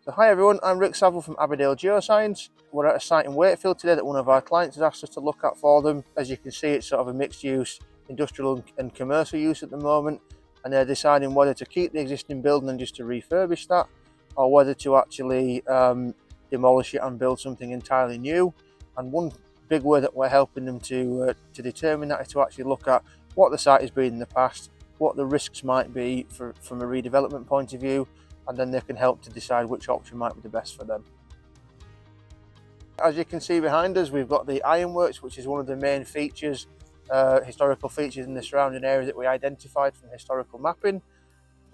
So hi everyone, I'm Rick Saville from Abbeydale Geoscience. We're at a site in Wakefield today that one of our clients has asked us to look at for them. As you can see, it's sort of a mixed use, industrial and commercial use at the moment, and they're deciding whether to keep the existing building and just to refurbish that, or whether to actually demolish it and build something entirely new. And one big way that we're helping them to determine that is to actually look at what the site has been in the past, what the risks might be from a redevelopment point of view, and then they can help to decide which option might be the best for them. As you can see behind us, we've got the ironworks, which is one of the main features, historical features in the surrounding area that we identified from historical mapping.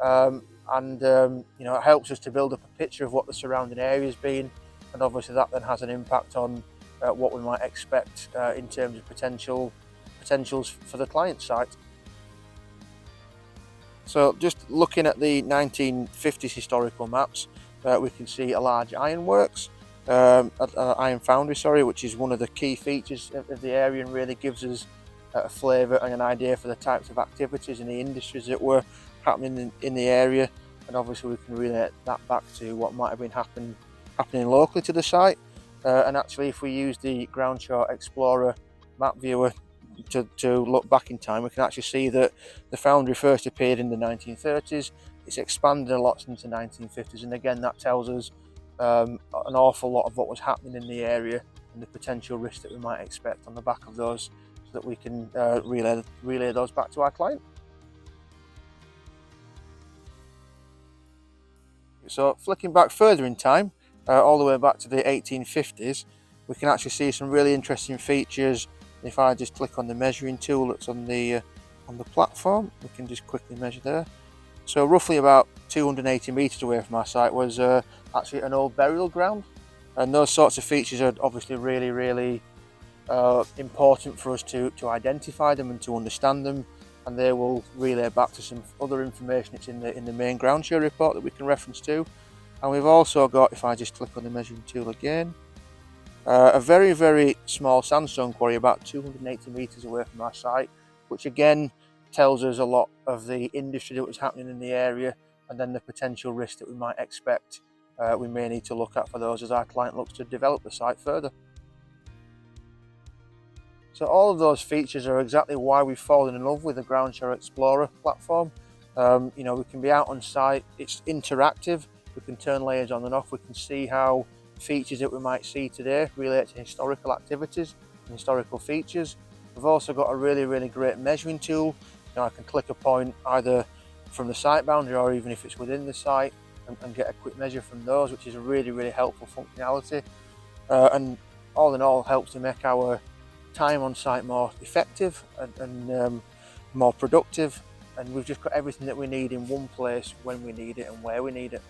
It helps us to build up a picture of what the surrounding area has been, and obviously that then has an impact on what we might expect in terms of potentials for the client site. So just looking at the 1950s historical maps, we can see a large ironworks, iron foundry, which is one of the key features of the area and really gives us a flavour and an idea for the types of activities and the industries that were happening in the area. And obviously we can relate that back to what might have been happening locally to the site. And actually, if we use the Groundsure Explorer map viewer to look back in time, we can actually see that the foundry first appeared in the 1930s. It's expanded a lot since the 1950s, and again that tells us an awful lot of what was happening in the area and the potential risks that we might expect on the back of those, so that we can relay those back to our client. So flicking back further in time, all the way back to the 1850s, we can actually see some really interesting features. If I just click on the measuring tool that's on the platform, we can just quickly measure there. So roughly about 280 metres away from our site was actually an old burial ground, and those sorts of features are obviously really important for us to identify them and to understand them, and they will relay back to some other information that's in the main Groundsure report that we can reference to. And we've also got, if I just click on the measuring tool again, a very small sandstone quarry about 280 metres away from our site, which again tells us a lot of the industry that was happening in the area, and then the potential risks that we might expect we may need to look at for those as our client looks to develop the site further. So all of those features are exactly why we've fallen in love with the Groundsure Explorer platform. We can be out on site, it's interactive, we can turn layers on and off, we can see how features that we might see today relate to historical activities and historical features. We've also got a really great measuring tool. I can click a point either from the site boundary or even if it's within the site and get a quick measure from those, which is a really helpful functionality, and all in all helps to make our time on site more effective and more productive, and we've just got everything that we need in one place when we need it and where we need it.